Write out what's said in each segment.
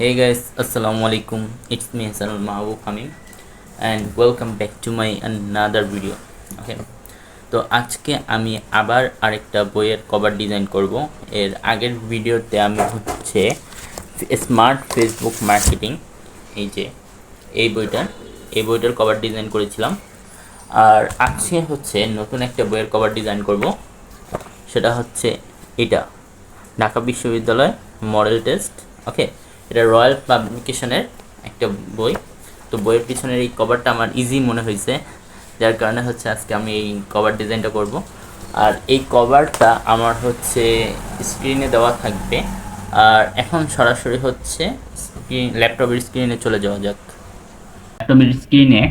Hey guys, Assalamu alaikum. It's me Hassan Al Mahbub Hamim and welcome back to my another video. Okay. তো আজকে আমি আবার আরেকটা বইয়ের কভার ডিজাইন করব। এর আগের ভিডিওতে আমি হচ্ছে স্মার্ট ফেসবুক মার্কেটিং এই যে এই বইটার কভার ডিজাইন করেছিলাম। আর আজকে হচ্ছে নতুন একটা বইয়ের কভার ডিজাইন করব, সেটা হচ্ছে এটা ঢাকা বিশ্ববিদ্যালয় মডেল টেস্ট। ওকে, এটা রয়্যাল পাবলিকেশনের একটা বই। তো বইয়ের পিছনের এই কভারটা আমার ইজি মনে হয়েছে, যার কারণে হচ্ছে আজকে আমি এই কভার ডিজাইনটা করব। আর এই কভারটা আমার হচ্ছে স্ক্রিনে দেওয়া থাকবে। আর এখন সরাসরি হচ্ছে ল্যাপটপের স্ক্রিনে চলে যাওয়া যাক। ল্যাপটপের স্ক্রিনে,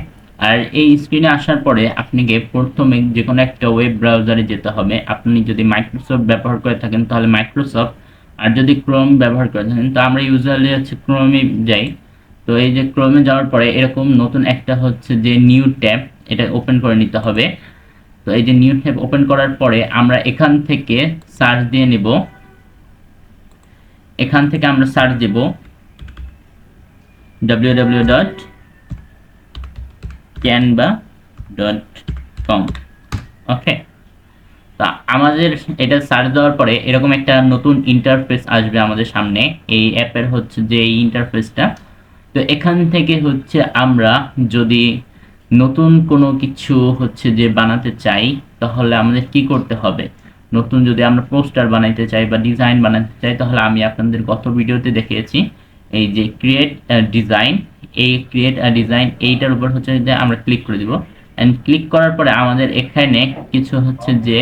আর এই স্ক্রিনে আসার পরে আপনাকে প্রথমে যে কোনো একটা ওয়েব ব্রাউজারে যেতে হবে। আপনি যদি মাইক্রোসফট ব্যবহার করে থাকেন তাহলে মাইক্রোসফট, আর যদি ক্রোম ব্যবহার করে থাকেন তো আমরা ইউজুয়ালি হচ্ছে ক্রোমে যাই। তো এই যে ক্রোমে যাওয়ার পরে এরকম নতুন একটা হচ্ছে যে নিউ ট্যাব, এটা ওপেন করে নিতে হবে। তো এই যে নিউ ট্যাব ওপেন করার পরে আমরা এখান থেকে সার্চ দিয়ে নেব। এখান থেকে আমরা সার্চ দেব www.canva.com। ওকে, তা আমাদের এটা সার্চ দেওয়ার পরে এরকম একটা নতুন ইন্টারফেস আসবে আমাদের সামনে। এই অ্যাপের হচ্ছে যে এই ইন্টারফেসটা। তো এখান থেকে হচ্ছে আমরা যদি নতুন কোনো কিছু হচ্ছে যে বানাতে চাই তাহলে আমাদের কি করতে হবে। নতুন যদি আমরা পোস্টার বানাইতে চাই বা ডিজাইন বানাতে চাই তাহলে আমি আপনাদের গত ভিডিওতে দেখিয়েছি এই যে ক্রিয়েট ডিজাইন, এই ক্রিয়েট ডিজাইন এইটার উপর হচ্ছে যে আমরা ক্লিক করে দিব। অ্যান্ড ক্লিক করার পরে আমাদের এখানে কিছু হচ্ছে যে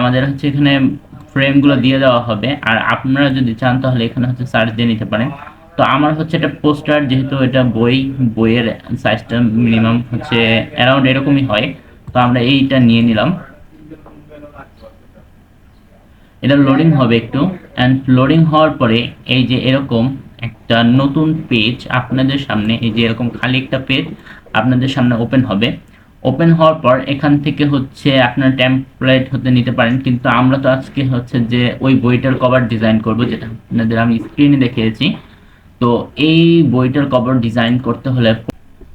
আমাদের হচ্ছে এখানে ফ্রেমগুলো দিয়ে দেওয়া হবে। আর আপনারা যদি চান তাহলে এখানে হচ্ছে সার্চ দিয়ে নিতে পারেন। তো আমার হচ্ছে এটা পোস্টার, যেহেতু এটা বইয়ের সাইজটা মিনিমাম হচ্ছে অ্যারাউন্ড এরকমই হয়, তো আমরা এইটা নিয়ে নিলাম। এটা লোডিং হবে একটু, অ্যান্ড লোডিং হওয়ার পরে এই যে এরকম একটা নতুন পেজ আপনাদের সামনে, এই যে এরকম খালি একটা পেজ আপনাদের সামনে ওপেন হবে। ওপেন হওয়ার পর এখান থেকে হচ্ছে আপনার টেমপ্লেট হতে নিতে পারেন, কিন্তু আমরা তো আজকে হচ্ছে যে ওই বইটার কভার ডিজাইন করব, যেটা আপনাদের আমি স্ক্রিনে দেখিয়েছি। তো এই বইটার কভার ডিজাইন করতে হলে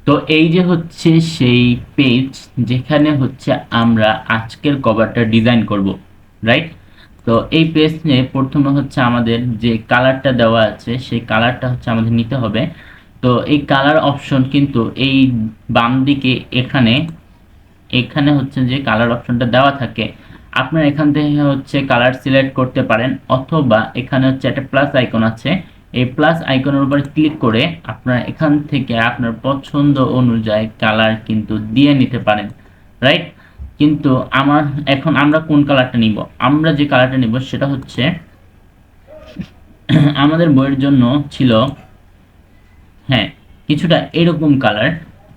তো এই যে হচ্ছে সেই পেজ যেখানে হচ্ছে আমরা আজকের কভারটা ডিজাইন করব, রাইট? তো এই পেজে প্রথমে হচ্ছে আমাদের যে কালারটা দেওয়া আছে সেই কালারটা হচ্ছে আমাদের নিতে হবে। তো এই কালার অপশন কিন্তু এই বাম দিকে এখানে এখানে হচ্ছে যে কালার অপশনটা দেওয়া থাকে। আপনারা এখান থেকে হচ্ছে কালার সিলেক্ট করতে পারেন, অথবা এখানে হচ্ছে একটা প্লাস আইকন আছে, এই প্লাস আইকনের উপর ক্লিক করে আপনারা এখান থেকে আপনার পছন্দ অনুযায়ী কালার কিন্তু দিয়ে নিতে পারেন, রাইট? কিন্তু এখন আমরা কোন কালারটা নিব, আমরা যে কালারটা নিব সেটা হচ্ছে আমাদের বইয়ের জন্য ছিল হ্যাঁ কিছুটা এরকম কালার।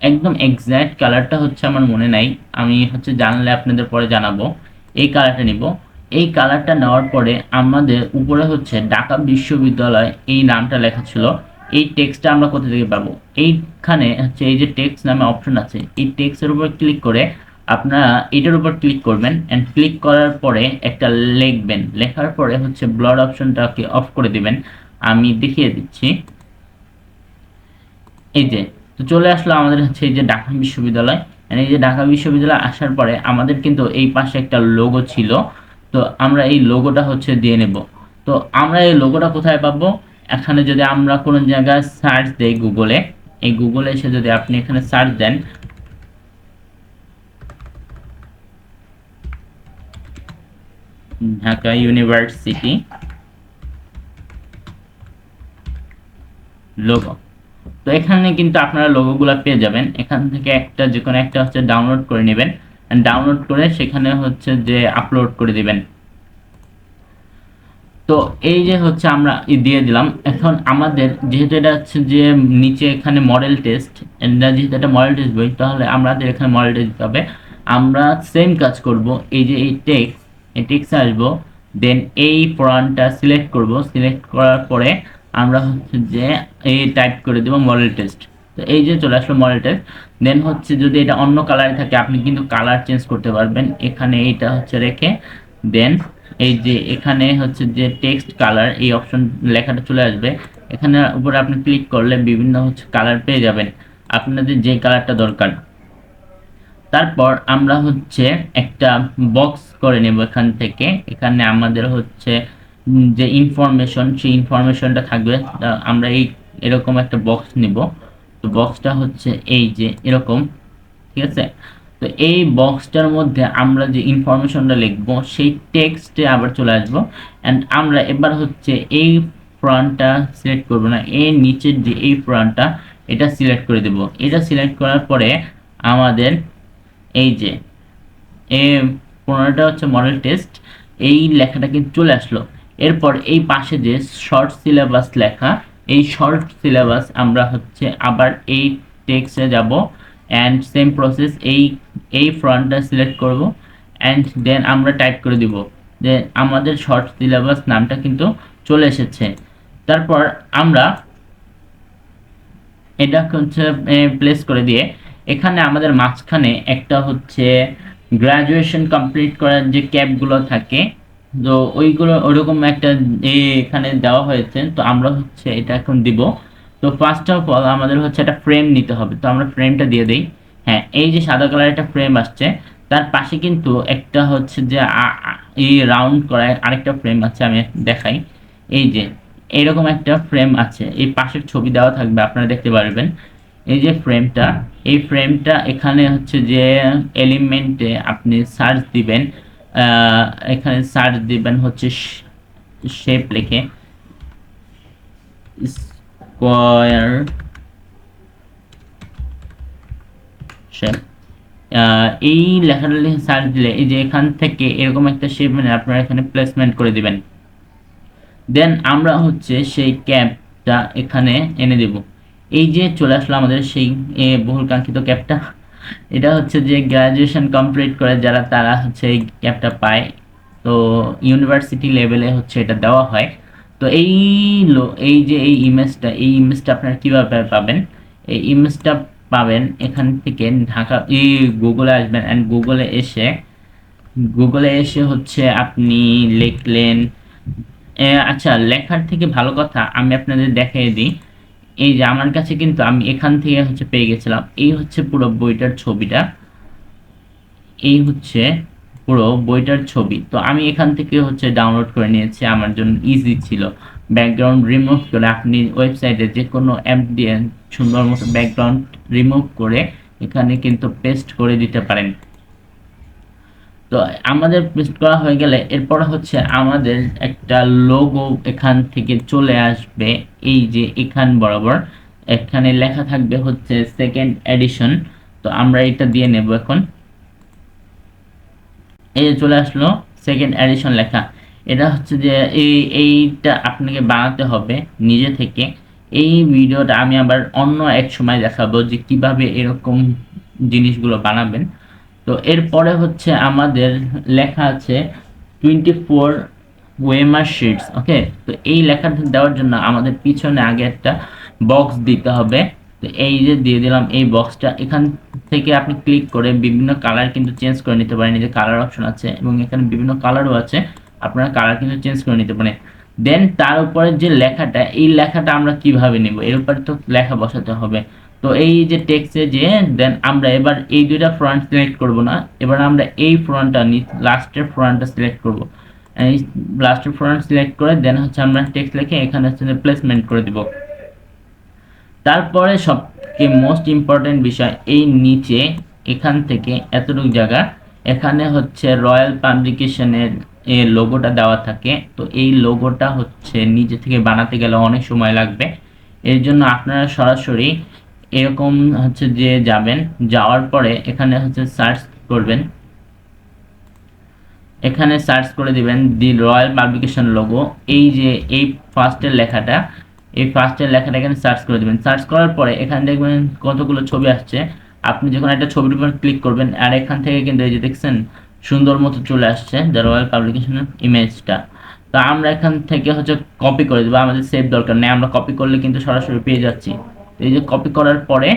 একদম এক্স্যাক্ট কালারটা হচ্ছে আমার মনে নাই, আমি হচ্ছে জানলে আপনাদের পরে জানাবো। এই কালারটা নিব। এই কালারটা নেওয়ার পরে আমাদের উপরে হচ্ছে ঢাকা বিশ্ববিদ্যালয় এই নামটা লেখা ছিল। এই টেক্সটটা আমরা কোথা থেকে পাবো? এইখানে হচ্ছে এই যে টেক্সট নামে অপশন আছে, এই টেক্সটের উপর ক্লিক করে আপনারা এটার উপর ক্লিক করবেন। অ্যান্ড ক্লিক করার পরে একটা লিখবেন, লেখার পরে হচ্ছে ব্লার অপশনটাকে অফ করে দিবেন। আমি দেখিয়ে দিচ্ছি। এই যে তো চলে আসলো আমাদের হচ্ছে এই যে ঢাকা বিশ্ববিদ্যালয়। এই যে ঢাকা বিশ্ববিদ্যালয় আসার পরে আমাদের কিন্তু এই পাশে একটা লোগো ছিল, তো আমরা এই লোগোটা হচ্ছে দিয়ে নেব। তো আমরা এই লোগোটা কোথায় পাবো? এখানে যদি আমরা কোনো জায়গায় সার্চ দেই গুগলে, এই গুগলে এসে যদি আপনি এখানে সার্চ দেন ঢাকা ইউনিভার্সিটি লোগো, তো এখানে কিন্তু আপনারা লোগোগুলো পেয়ে যাবেন। এখান থেকে একটা যে কোনো একটা হচ্ছে ডাউনলোড করে নেবেন, ডাউনলোড করে সেখানে হচ্ছে যে আপলোড করে দিবেন। তো এই যে হচ্ছে আমরা দিয়ে দিলাম। এখন আমাদের যেহেতু এটা হচ্ছে যে নিচে এখানে মডেল টেস্ট, যেহেতু এটা মডেল টেস্ট বই, তাহলে আমাদের এখানে মডেল টেস্ট দিতে হবে। আমরা সেম কাজ করব, এই যে এই টেক্সট আসবো, দেন এই ফন্টটা সিলেক্ট করব। সিলেক্ট করার পরে আমরা হচ্ছে যে এই টাইপ করে দেব মডেল টেস্ট। তো এই যে চলে আসলো মডেল টেস্ট। দেন হচ্ছে যদি এটা অন্য কালারে থাকে আপনি কিন্তু কালার চেঞ্জ করতে পারবেন, এখানে এইটা হচ্ছে রেখে। দেন এই যে এখানে হচ্ছে যে টেক্সট কালার এই অপশন লেখাটা চলে আসবে। এখানে উপরে আপনি ক্লিক করলে বিভিন্ন হচ্ছে কালার পেয়ে যাবেন, আপনাদের যে কালারটা দরকার। তারপর আমরা হচ্ছে একটা বক্স করে নেব এখান থেকে। এখানে আমাদের হচ্ছে যে ইনফরমেশন, সেই ইনফরমেশনটা থাকবে। আমরা এরকম একটা বক্স নিব। তো বক্সটা হচ্ছে এই যে এরকম, ঠিক আছে। তো এই বক্সটার মধ্যে আমরা যে ইনফরমেশনটা লিখবো সেই টেক্সটে আবার চলে আসবো। অ্যান্ড আমরা এবার হচ্ছে এই ফ্রন্টটা সিলেক্ট করব না, এর নিচের যে এই ফ্রন্টটা এটা সিলেক্ট করে দেব। এটা সিলেক্ট করার পরে আমাদের এই যে এ 15টা হচ্ছে মডেল টেস্ট, এই লেখাটা কিন্তু চলে আসলো। এরপর এই পাশে যে শর্ট সিলেবাস লেখা, এই শর্ট সিলেবাস আমরা হচ্ছে আবার এই টেক্সটে যাব অ্যান্ড সেম প্রসেস, এই ফ্রন্টটা সিলেক্ট করব অ্যান্ড দেন আমরা টাইপ করে দিব যে আমাদের শর্ট সিলেবাস নামটা কিন্তু চলে এসেছে। তারপর আমরা এটা হচ্ছে প্লেস করে দিয়ে এখানে আমাদের মাঝখানে একটা হচ্ছে গ্রাজুয়েশন কমপ্লিট করার যে ক্যাপগুলো থাকে, তো ওইগুলো ওরকম একটা এখানে দেওয়া হয়েছে। তো আমরা হচ্ছে এটা এখন দিব। তো ফার্স্ট অফ অল আমাদের হচ্ছে একটা ফ্রেম নিতে হবে, তো আমরা ফ্রেমটা দিয়ে দিই। হ্যাঁ, এই যে সাদা কালার একটা ফ্রেম আসছে, তার পাশে কিন্তু একটা হচ্ছে যে এই রাউন্ড করা আরেকটা ফ্রেম আছে, আমি দেখাই। এই যে এরকম একটা ফ্রেম আছে, এই পাশের ছবি দেওয়া থাকবে, আপনারা দেখতে পারবেন। এই যে ফ্রেমটা, এই ফ্রেমটা এখানে হচ্ছে যে এলিমেন্টে আপনি সার্চ দিবেন, এখানে সার্চ দিবেন হচ্ছে শেপ লিখে স্কোয়ার শেপ। এই লেখাটা লিখে সার্চ দিলে এই যে এখান থেকে এরকম একটা শেপ মানে আপনারা এখানে প্লেসমেন্ট করে দিবেন। দেন আমরা হচ্ছে সেই ক্যাপটা এখানে এনে দেব। এই যে চলে আসলো আমাদের সেই বহুল কাঙ্ক্ষিত ক্যাপটা। এটা হচ্ছে যে গ্রাজুয়েশন কমপ্লিট করে যারা, তারা হচ্ছে এই ক্যাপটা পায়। তো ইউনিভার্সিটি লেভেলে হচ্ছে এটা দেওয়া হয়। তো এই যে এই ইমেজটা আপনারা কিভাবে পাবেন? এই ইমেজটা পাবেন এখান থেকে ঢাকা গুগলে আসবেন অ্যান্ড গুগলে এসে হচ্ছে আপনি লিখলেন, আচ্ছা লেখার থেকে ভালো কথা আমি আপনাদের দেখিয়ে দিই। এই যে আমার কাছে কিন্তু আমি এখান থেকে হচ্ছে পেয়ে গেছিলাম, এই হচ্ছে পুরো বইটার ছবিটা, এই হচ্ছে পুরো বইটার ছবি। তো আমি এখান থেকে হচ্ছে ডাউনলোড করে নিয়েছি, আমার জন্য ইজি ছিল। ব্যাকগ্রাউন্ড রিমুভ করে আপনি ওয়েবসাইটে যে কোনো অ্যাপ দিয়ে সুন্দর মতো ব্যাকগ্রাউন্ড রিমুভ করে এখানে কিন্তু পেস্ট করে দিতে পারেন। তো আমাদের পেস্ট করা হয়ে গেলে এরপর হচ্ছে আমাদের একটা লোগো এখান থেকে চলে আসবে। এই যে এখান বরাবর এখানে লেখা থাকবে হচ্ছে সেকেন্ড এডিশন। তো আমরা এটা দিয়ে নেব এখন। এই যে চলে আসলো সেকেন্ড এডিশন লেখা। এটা হচ্ছে যে এইটা আপনাকে বানাতে হবে নিজে থেকে। এই ভিডিওটা আমি আবার অন্য এক সময় দেখাবো যে কিভাবে এরকম জিনিসগুলো বানাবেন। তো এরপরে হচ্ছে আমাদের লেখা আছে 24 ওয়েমার শিটস। ওকে, তো এই লেখাটা দেওয়ার জন্য আমাদের পিছনে আগে একটা বক্স দিতে হবে। তো এই যে দিয়ে দিলাম এই বক্সটা, এখান থেকে আপনি ক্লিক করে বিভিন্ন কালার কিন্তু চেঞ্জ করে নিতে পারেন। এই যে কালার অপশন আছে এবং এখানে বিভিন্ন কালারও আছে, আপনারা কালার কিন্তু চেঞ্জ করে নিতে পারেন। দেন তার উপরে যে লেখাটা, এই লেখাটা আমরা কিভাবে নেব, এর উপরে তো লেখা বসাতে হবে। তো এই যে টেক্সটে যে দেন আমরা এবার এই দুইটা ফ্রন্ট সিলেক্ট করব না, এবার আমরা এই ফ্রন্টটা লাস্টের ফ্রন্টটা সিলেক্ট করব। এই লাস্টের ফ্রন্ট সিলেক্ট করে দেন হচ্ছে আমরা টেক্সট লিখে এখানে হচ্ছে প্লেসমেন্ট করে দিব। তারপরে সবচেয়ে মোস্ট ইম্পর্টেন্ট বিষয়, এই নিচে এখান থেকে এতটুকু জায়গা এখানে হচ্ছে রয়্যাল পাবলিকেশনের এই লোগোটা দেওয়া থাকে। তো এই লোগোটা হচ্ছে নিচে থেকে বানাতে গেলে অনেক সময় লাগবে, এর জন্য আপনারা সরাসরি এরকম হচ্ছে যে যাবেন, যাওয়ার পরে এখানে হচ্ছে সার্চ করবেন, এখানে সার্চ করে দিবেন দি রয়্যাল পাবলিকেশন লোগো। এই যে এই ফার্স্টের লেখাটা, এই ফার্স্টের লেখাটা এখানে সার্চ করে দিবেন। সার্চ করার পরে এখানে দেখবেন কতগুলো ছবি আসছে, আপনি যখন একটা ছবির উপর ক্লিক করবেন আর এখান থেকে কিন্তু এই যে দেখছেন সুন্দর মতো চলে আসছে দ্য রয়্যাল পাবলিকেশনের ইমেজটা। তো আমরা এখান থেকে হচ্ছে কপি করে দেবো, আমাদের সেভ দরকার নেই, আমরা কপি করলে কিন্তু সরাসরি পেয়ে যাচ্ছি। এই যে কপি করার পরে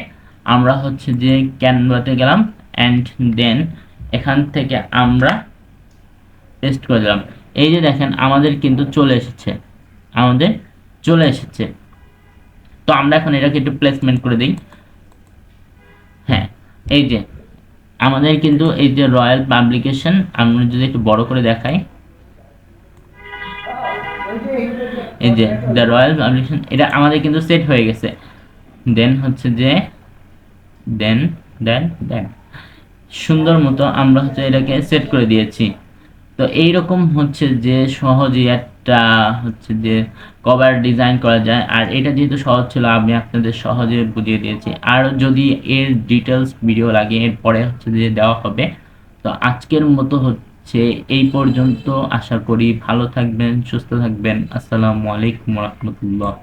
আমরা হচ্ছে যে ক্যানভাতে গেলাম অ্যান্ড দেন এখান থেকে আমরা পেস্ট করে দিলাম। এই যে দেখেন আমাদের কিন্তু চলে এসেছে, আমাদের চলে এসেছে। তো আমরা এখন এটাকে একটু প্লেসমেন্ট করে দিই। হ্যাঁ, এই যে আমাদের কিন্তু এই যে রয়্যাল পাবলিকেশন, আমরা যদি একটু বড় করে দেখাই, এই যে দ্য রয়্যাল পাবলিকেশন, এটা আমাদের কিন্তু সেট হয়ে গেছে। দেন হচ্ছে যে দেন দেন দেন সুন্দর মতো আমরা হচ্ছে এটাকে সেট করে দিয়েছি। তো এইরকম হচ্ছে যে সহজেই একটা হচ্ছে যে কভার ডিজাইন করা যায়। আর এটা যেহেতু সহজ ছিল, আমি আপনাদের সহজে বুঝিয়ে দিয়েছি। আর যদি এর ডিটেলস ভিডিও লাগে এরপরে হচ্ছে যে দেওয়া হবে। তো আজকের মতো হচ্ছে এই পর্যন্ত। আশা করি ভালো থাকবেন, সুস্থ থাকবেন। আসসালামু আলাইকুম রহমতুল্লাহ।